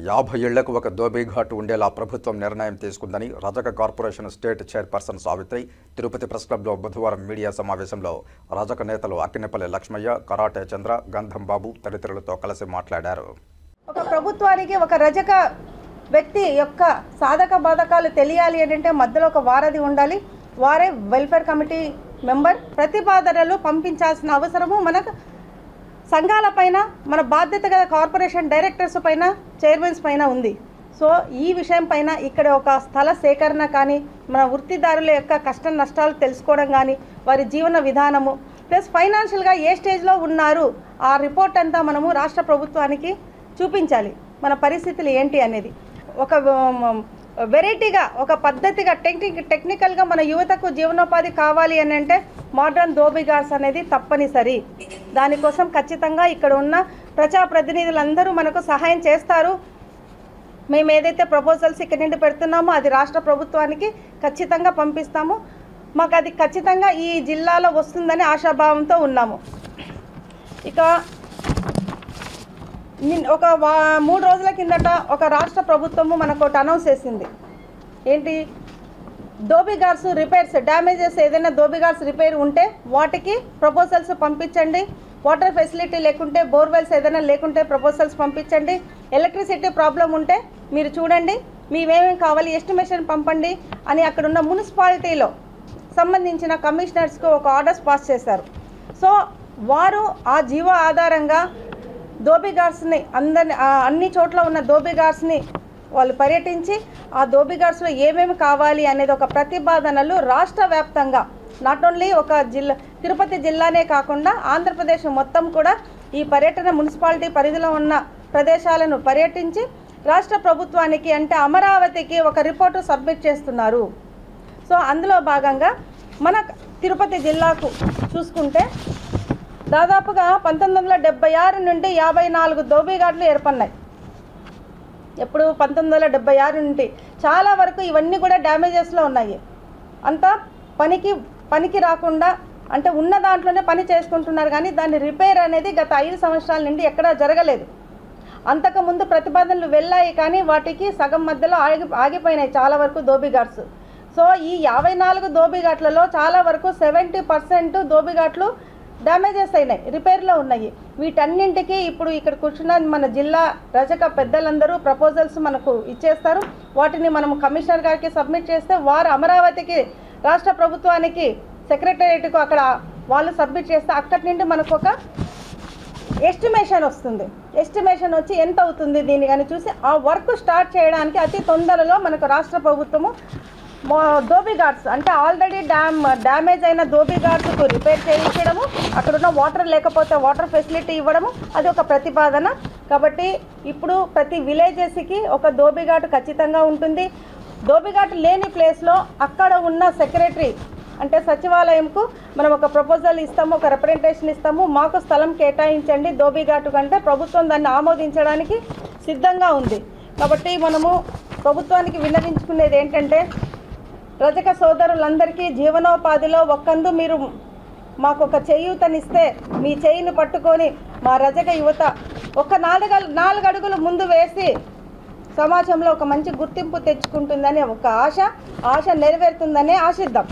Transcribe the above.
50 ఏళ్లకు ఒక దోబీఘాట్ ఉండేలా ప్రభుత్వం నిర్ణయం తీసుకుందని రజక corporation state chairperson Savitri Tirupati press క్లబ్లో బుధవారం మీడియా సమావేశంలో రజక నేతలు అక్కినేపల్లి లక్ష్మయ్య, కరాటే చంద్ర, గంధం బాబు తదితరులతో కలిసి మాట్లాడారు. ఒక ప్రభుత్వానికి ఒక రజక వ్యక్తి యొక్క సాధక బాధకాలు తెలియాలి అంటే మధ్యలో ఒక వారధి ఉండాలి. వారే వెల్ఫేర్ కమిటీ మెంబర్. ప్రతిపాదనలు పంపించాల్సిన అవసరము మనకు సంఘాల పైన, మన బాధ్యత గల కార్పొరేషన్ డైరెక్టర్స్ పైన, చైర్మన్స్ పైన ఉంది. సో ఈ విషయం పైన ఇక్కడ ఒక స్థల సేకరణ కానీ, మన వృత్తిదారుల యొక్క కష్ట నష్టాలు తెలుసుకోవడం కానీ, వారి జీవన విధానము ప్లస్ ఫైనాన్షియల్గా ఏ స్టేజ్లో ఉన్నారు ఆ రిపోర్ట్ అంతా మనము రాష్ట్ర ప్రభుత్వానికి చూపించాలి. మన పరిస్థితులు ఏంటి అనేది ఒక వెరైటీగా, ఒక పద్ధతిగా, టెక్నికల్గా మన యువతకు జీవనోపాధి కావాలి అని అంటే మోడర్న్ దోబిఘాట్స్ అనేది తప్పనిసరి. దానికోసం ఖచ్చితంగా ఇక్కడ ఉన్న ప్రజాప్రతినిధులందరూ మనకు సహాయం చేస్తారు. మేము ఏదైతే ప్రపోజల్స్ ఇక్కడ నుండి పెడుతున్నామో అది రాష్ట్ర ప్రభుత్వానికి ఖచ్చితంగా పంపిస్తాము. మాకు అది ఖచ్చితంగా ఈ జిల్లాలో వస్తుందని ఆశాభావంతో ఉన్నాము. ఇక ఒక 3 రోజుల కిందట ఒక రాష్ట్ర ప్రభుత్వము మనకు ఒకటి అనౌన్స్ చేసింది. ఏంటి? దోబిఘాట్స్ రిపేర్స్, డ్యామేజెస్ ఏదైనా దోబిఘాట్స్ రిపేర్ ఉంటే వాటికి ప్రపోజల్స్ పంపించండి. వాటర్ ఫెసిలిటీ లేకుంటే, బోర్వెల్స్ ఏదైనా లేకుంటే ప్రపోజల్స్ పంపించండి. ఎలక్ట్రిసిటీ ప్రాబ్లం ఉంటే మీరు చూడండి, మీవేమేమి కావాలి ఎస్టిమేషన్ పంపండి అని అక్కడున్న మున్సిపాలిటీలో సంబంధించిన కమిషనర్స్కు ఒక ఆర్డర్స్ పాస్ చేశారు. సో వారు ఆ జీవో ఆధారంగా దోబిఘాట్స్ని అన్ని చోట్ల ఉన్న దోబిఘాట్స్ని వాళ్ళు పర్యటించి ఆ దోబిఘాట్స్లో ఏమేమి కావాలి అనేది ఒక ప్రతిపాదనలు రాష్ట్ర వ్యాప్తంగా, నాట్ ఓన్లీ ఒక జిల్లా తిరుపతి జిల్లానే కాకుండా ఆంధ్రప్రదేశ్ మొత్తం కూడా ఈ పర్యటన మున్సిపాలిటీ పరిధిలో ఉన్న ప్రదేశాలను పర్యటించి రాష్ట్ర ప్రభుత్వానికి అంటే అమరావతికి ఒక రిపోర్టు సబ్మిట్ చేస్తున్నారు. సో అందులో భాగంగా మన తిరుపతి జిల్లాకు చూసుకుంటే దాదాపుగా 1976 నుండి 54 దోబిఘాట్లు ఏర్పడినాయి. ఎప్పుడు 1976 నుండి చాలా వరకు ఇవన్నీ కూడా డ్యామేజెస్లో ఉన్నాయి. అంతా పనికి రాకుండా, అంటే ఉన్న దాంట్లోనే పని చేసుకుంటున్నారు కానీ దాని రిపేర్ అనేది గత 5 సంవత్సరాల నుండి ఎక్కడా జరగలేదు. అంతకుముందు ప్రతిపాదనలు వెళ్ళాయి కానీ వాటికి సగం మధ్యలో ఆగిపోయినాయి చాలా వరకు దోబిఘాట్స్. సో ఈ 54 దోబిఘాట్లలో చాలా వరకు 70% దోబిఘాట్లు డ్యామేజెస్ అయినాయి, రిపేర్లో ఉన్నాయి. వీటన్నింటికి ఇప్పుడు ఇక్కడ కూర్చున్న మన జిల్లా రజక పెద్దలందరూ ప్రపోజల్స్ మనకు ఇచ్చేస్తారు. వాటిని మనం కమిషనర్ గారికి సబ్మిట్ చేస్తే వారు అమరావతికి, రాష్ట్ర ప్రభుత్వానికి, సెక్రటేరియట్కు అక్కడ వాళ్ళు సబ్మిట్ చేస్తే అక్కడి నుండి మనకు ఒక ఎస్టిమేషన్ వస్తుంది. ఎస్టిమేషన్ వచ్చి ఎంత అవుతుంది దీన్ని కానీ చూసి ఆ వర్క్ స్టార్ట్ చేయడానికి అతి తొందరలో మనకు రాష్ట్ర ప్రభుత్వము దోబిఘాట్స్ అంటే ఆల్రెడీ డ్యామేజ్ అయిన దోబిఘాట్స్కు రిపేర్ చేయించడము, అక్కడున్న వాటర్ లేకపోతే వాటర్ ఫెసిలిటీ ఇవ్వడము, అది ఒక ప్రతిపాదన. కాబట్టి ఇప్పుడు ప్రతి విలేజెస్కి ఒక దోబిఘాట్ ఖచ్చితంగా ఉంటుంది. దోబిఘాట్ లేని ప్లేస్లో అక్కడ ఉన్న సెక్రటరీ అంటే సచివాలయంకు మనం ఒక ప్రపోజల్ ఇస్తాము, ఒక రిప్రజెంటేషన్ ఇస్తాము, మాకు స్థలం కేటాయించండి దోబిఘాట్ కంటే ప్రభుత్వం దాన్ని ఆమోదించడానికి సిద్ధంగా ఉంది. కాబట్టి మనము ప్రభుత్వానికి విన్నవించుకునేది ఏంటంటే రజక సోదరులందరికీ జీవనోపాధిలో ఒక్కందు మీరు మాకు ఒక చేయూతనిస్తే మీ చేయిని పట్టుకొని మా రజక యువత ఒక 4 అడుగులు ముందు వేసి సమాజంలో ఒక మంచి గుర్తింపు తెచ్చుకుంటుందని ఒక ఆశ నెరవేరుతుందనే ఆశిద్దాం.